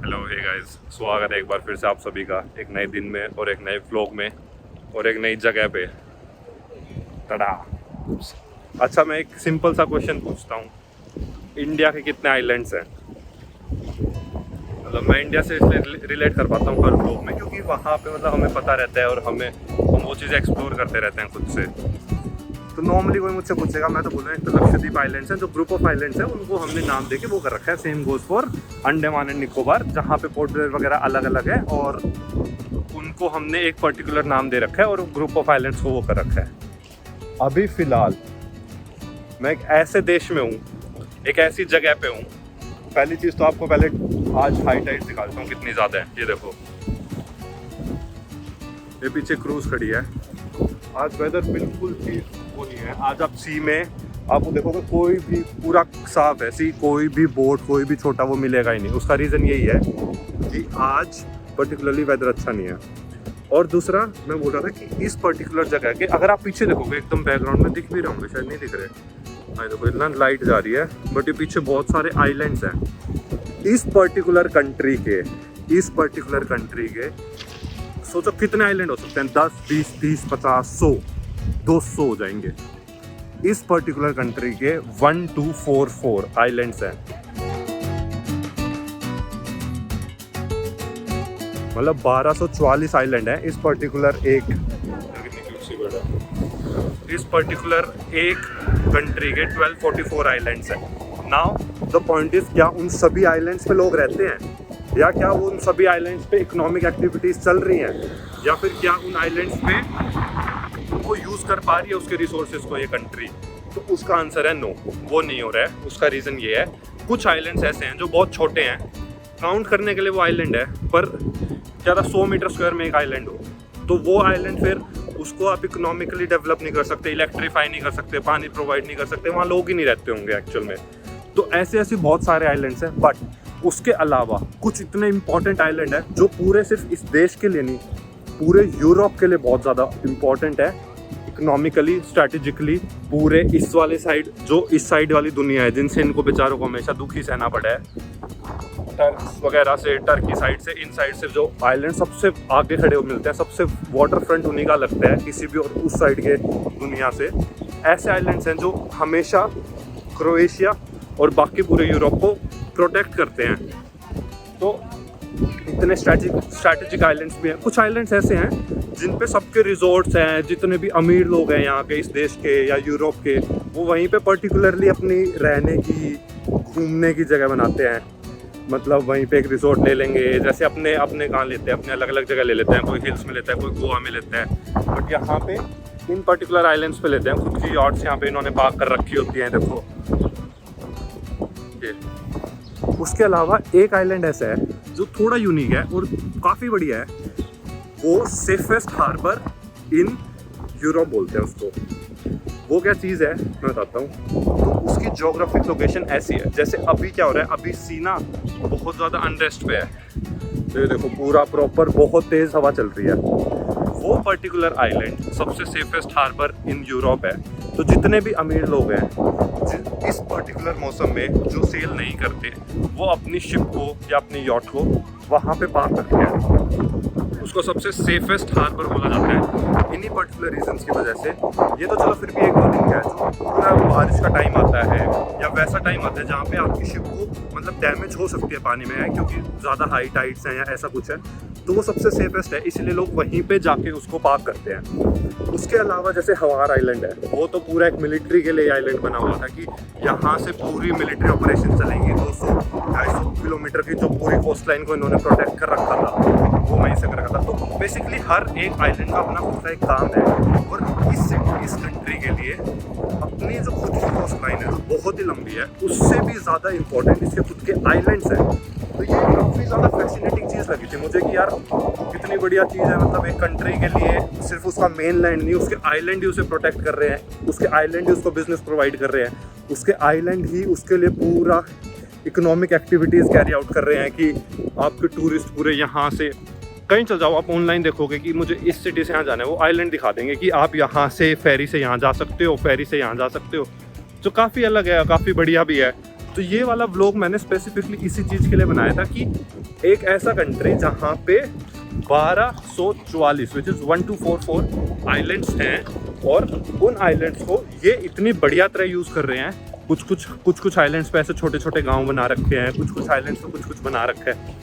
Hello hey guys, स्वागत है एक बार फिर से आप सभी का एक नए दिन में और एक नए व्लॉग में और एक नई जगह पे। टडा। अच्छा, मैं एक सिंपल सा क्वेश्चन पूछता हूँ, इंडिया के कितने आइलैंड्स हैं? मतलब मैं इंडिया से इसलिए रिलेट कर पाता हूँ हर व्लॉग में क्योंकि वहाँ पे मतलब हमें पता रहता है और हम वो चीज़ें एक्सप्लोर करते रहते हैं खुद से। तो नॉर्मली कोई मुझसे पूछेगा, मैं तो बोलूँ एक तो लक्षद्वीप आइलैंड्स हैं, जो ग्रुप ऑफ आइलैंड्स हैं उनको हमने नाम देके वो कर रखा है। Same goes for Andaman and Nicobar, जहाँ पे पोर्ट ब्लेयर वगैरह अलग अलग है और उनको हमने एक पर्टिकुलर नाम दे रखा है और ग्रुप ऑफ आइलैंड्स को वो कर रखा है। अभी फ़िलहाल मैं एक ऐसे देश में हूँ, एक ऐसी जगह पे हूँ। पहली चीज़ तो आपको पहले आज हाई टाइड दिखाता हूँ कितनी ज़्यादा है। ये देखो, ये पीछे क्रूज़ खड़ी है। आज वेदर बिल्कुल भी वो नहीं है। आज आप सी में आपको देखोगे कोई भी पूरा साफ है, सी कोई भी बोट कोई भी छोटा वो मिलेगा ही नहीं। उसका रीज़न यही है कि आज पर्टिकुलरली वेदर अच्छा नहीं है। और दूसरा मैं बोल रहा था कि इस पर्टिकुलर जगह के अगर आप पीछे देखोगे एकदम बैकग्राउंड में दिख भी रहे होंगे, शायद नहीं दिख रहे, हाँ देखो इतना लाइट जा रही है, बट ये पीछे बहुत सारे आइलैंड्स हैं। इस पर्टिकुलर कंट्री के सोचो कितने आइलैंड हो सकते हैं? 10, 20, 30, 50, 100, 200 हो जाएंगे। इस पर्टिकुलर कंट्री के 1244 आइलैंड्स हैं। मतलब 1244 आइलैंड है इस पर्टिकुलर एक कंट्री के 1244 आइलैंड्स हैं। नाउ द पॉइंट इज, क्या उन सभी आइलैंड्स पे लोग रहते हैं या क्या वो उन सभी आइलैंड्स पे इकोनॉमिक एक्टिविटीज़ चल रही हैं या फिर क्या उन आइलैंड्स पे वो यूज़ कर पा रही है उसके रिसोर्सेज को ये कंट्री? तो उसका आंसर है नो, वो नहीं हो रहा है। उसका रीज़न ये है, कुछ आइलैंड्स ऐसे हैं जो बहुत छोटे हैं, काउंट करने के लिए वो आइलैंड है, पर ज़्यादा 100 मीटर स्क्वायर में एक आइलैंड हो तो वो आइलैंड फिर उसको आप इकोनॉमिकली डेवलप नहीं कर सकते, इलेक्ट्रीफाई नहीं कर सकते, पानी प्रोवाइड नहीं कर सकते, वहाँ लोग ही नहीं रहते होंगे एक्चुअल में। तो ऐसे बहुत सारे आइलैंड्स हैं। बट उसके अलावा कुछ इतने इंपॉर्टेंट आइलैंड है जो पूरे सिर्फ इस देश के लिए नहीं, पूरे यूरोप के लिए बहुत ज़्यादा इंपॉर्टेंट है इकोनॉमिकली, स्ट्रैटेजिकली। पूरे इस वाले साइड, जो इस साइड वाली दुनिया है जिनसे इनको बेचारों को हमेशा दुख ही सहना पड़ा है, टर्क्स वगैरह से, टर्की साइड से, इन साइड से जो आइलैंड सबसे आगे खड़े हो मिलते हैं, सबसे वाटर फ्रंट उन्हीं का लगता है किसी भी और उस साइड के दुनिया से। ऐसे आइलैंड्स हैं जो हमेशा क्रोएशिया और बाकी पूरे यूरोप को प्रोटेक्ट करते हैं। तो इतने स्ट्रैटेजिक आइलैंड्स भी हैं। कुछ आइलैंड्स ऐसे हैं जिन पे सबके रिजॉर्ट्स हैं, जितने भी अमीर लोग हैं यहाँ के, इस देश के या यूरोप के, वो वहीं पे पर्टिकुलरली अपनी रहने की, घूमने की जगह बनाते हैं। मतलब वहीं पे एक रिजॉर्ट ले लेंगे, जैसे अपने कहाँ लेते हैं, अपने अलग अलग जगह ले लेते हैं, कोई हिल्स में लेता है, कोई गोवा में लेता है, बट यहाँ पे इन पर्टिकुलर आइलैंड्स पे लेते हैं। खुद की यॉट्स यहाँ पे इन्होंने पार्क कर रखी होती हैं, देखो ये। उसके अलावा एक आइलैंड ऐसा है जो थोड़ा यूनिक है और काफ़ी बढ़िया है, वो सेफेस्ट हार्बर इन यूरोप बोलते हैं उसको। वो क्या चीज़ है मैं बताता हूँ। तो उसकी ज्योग्राफिक लोकेशन ऐसी है, जैसे अभी क्या हो रहा है, अभी सीना बहुत ज़्यादा अनरेस्ट पे है, तो देखो पूरा प्रॉपर बहुत तेज़ हवा चल रही है। वो पर्टिकुलर आइलैंड सबसे सेफेस्ट हार्बर इन यूरोप है। तो जितने भी अमीर लोग हैं इस पर्टिकुलर मौसम में जो सेल नहीं करते, वो अपनी शिप को या अपनी यॉट को वहाँ पे पार्क करते हैं। उसको सबसे सेफेस्ट हार्बर बोला जाता है इन्हीं पर्टिकुलर रीजंस की वजह से। ये तो चलो फिर भी एक दो दिन का है, जो पूरा बारिश का टाइम आता है या वैसा टाइम आता है जहाँ पे आपकी शिप को मतलब डैमेज हो सकती है पानी में है, क्योंकि ज़्यादा हाई टाइड्स हैं या ऐसा कुछ है, तो वो सबसे सेफेस्ट है, इसलिए लोग वहीं पे जाके उसको पार्क करते हैं। उसके अलावा जैसे हवार आइलैंड है, वो तो पूरा एक मिलिट्री के लिए आइलैंड बना हुआ था कि यहाँ से पूरी मिलिट्री ऑपरेशन चलेंगी। 200-250 किलोमीटर की जो पूरी कोस्ट लाइन को इन्होंने प्रोटेक्ट कर रखा था, वो वहीं से कर रखा था। तो बेसिकली हर एक आइलैंड का अपना खुद का एक काम है। और इस कंट्री के लिए अपनी जो खुद की कोस्ट लाइन है जो बहुत ही लंबी है, उससे भी ज़्यादा इंपॉर्टेंट इसके खुद के आइलैंड्स हैं। तो ये काफ़ी ज़्यादा फैसिनेटिंग चीज़ लगी थी मुझे कि यार कितनी बढ़िया चीज़ है। मतलब एक कंट्री के लिए सिर्फ उसका मेन लैंड नहीं, उसके आइलैंड ही उसे प्रोटेक्ट कर रहे हैं, उसके आइलैंड ही उसको बिजनेस प्रोवाइड कर रहे हैं, उसके आइलैंड ही उसके लिए पूरा इकोनॉमिक एक्टिविटीज़ कैरी आउट कर रहे हैं कि आपके टूरिस्ट पूरे यहाँ से कहीं चल जाओ, आप ऑनलाइन देखोगे कि मुझे इस सिटी से यहाँ जाना है, वो आइलैंड दिखा देंगे कि आप यहाँ से फेरी से यहाँ जा सकते हो, फेरी से यहाँ जा सकते हो, जो काफ़ी अलग है, काफ़ी बढ़िया भी है। तो ये वाला व्लॉग मैंने स्पेसिफिकली इसी चीज़ के लिए बनाया था कि एक ऐसा कंट्री जहाँ पे 1244 विच इज़ 1244 आइलैंड्स हैं, और उन आइलैंड्स को ये इतनी बढ़िया तरह यूज़ कर रहे हैं। कुछ आइलैंड्स पे ऐसे छोटे छोटे गांव बना रखे हैं, कुछ आइलैंड्स पे कुछ बना रखा है।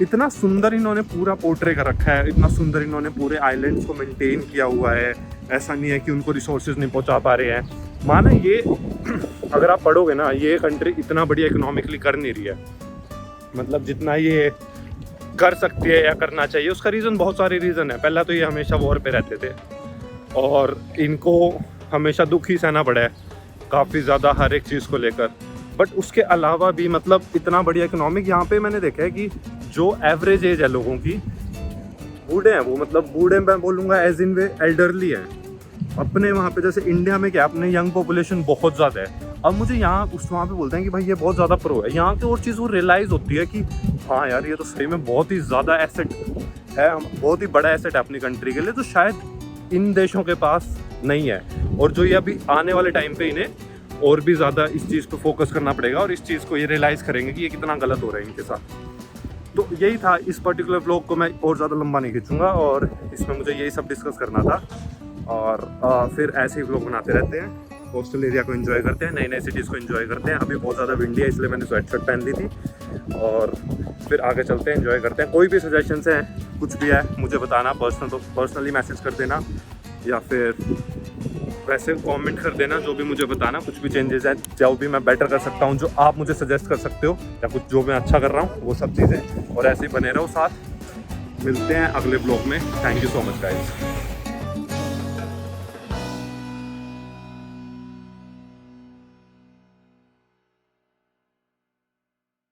इतना सुंदर इन्होंने पूरा पोर्ट्रे कर रखा है, इतना सुंदर इन्होंने पूरे आइलैंड्स को मेंटेन किया हुआ है। ऐसा नहीं है कि उनको रिसोर्सेज नहीं पहुंचा पा रहे हैं। माना ये अगर आप पढ़ोगे ना, ये कंट्री इतना बढ़िया इकोनॉमिकली कर नहीं रही है, मतलब जितना ये कर सकती है या करना चाहिए। उसका रीज़न बहुत सारे रीज़न है। पहला तो ये हमेशा वॉर पे रहते थे और इनको हमेशा दुख ही सहना पड़ा है काफ़ी ज़्यादा हर एक चीज़ को लेकर। बट उसके अलावा भी मतलब इतना बढ़िया इकोनॉमिक यहाँ पे मैंने देखा है कि जो एवरेज एज है लोगों की, बूढ़े हैं वो, मतलब बूढ़े मैं बोलूँगा एज इन वे एल्डरली हैं। अपने वहाँ पे जैसे इंडिया में क्या अपने यंग पॉपुलेशन बहुत ज़्यादा है। अब मुझे यहाँ वहाँ पे बोलते हैं कि भाई ये बहुत ज़्यादा प्रो है। यहाँ की और चीज़ वो रियलाइज़ होती है कि हाँ यार ये तो सही में बहुत ही ज़्यादा एसेट है, बहुत ही बड़ा एसेट है अपनी कंट्री के लिए, तो शायद इन देशों के पास नहीं है। और जो ये अभी आने वाले टाइम पे इन्हें और भी ज़्यादा इस चीज़ पे फोकस करना पड़ेगा और इस चीज़ को ये रियलाइज़ करेंगे कि ये कितना गलत हो रहा है इनके साथ। तो यही था, इस पर्टिकुलर व्लॉग को मैं और ज़्यादा लंबा नहीं खींचूंगा और इसमें मुझे यही सब डिस्कस करना था। और फिर ऐसे ही व्लॉग बनाते रहते हैं, कोस्टल एरिया को एंजॉय करते हैं, नई नई सिटीज़ को एंजॉय करते हैं। अभी बहुत ज़्यादा विंडी है इसलिए मैंने स्वेट शर्ट पहन ली थी। और फिर आगे चलते हैं, एंजॉय करते हैं। कोई भी सजेशंस हैं, कुछ भी है मुझे बताना, पर्सनली मैसेज कर देना या फिर वैसे कमेंट कर देना, जो भी मुझे बताना। कुछ भी चेंजेस हैं, जो भी मैं बेटर कर सकता हूँ, जो आप मुझे सजेस्ट कर सकते हो, या कुछ जो मैं अच्छा कर रहा हूँ, वो सब चीज़ें। और ऐसे ही बने रहो साथ। मिलते हैं अगले ब्लॉग में। Thank you so much guys.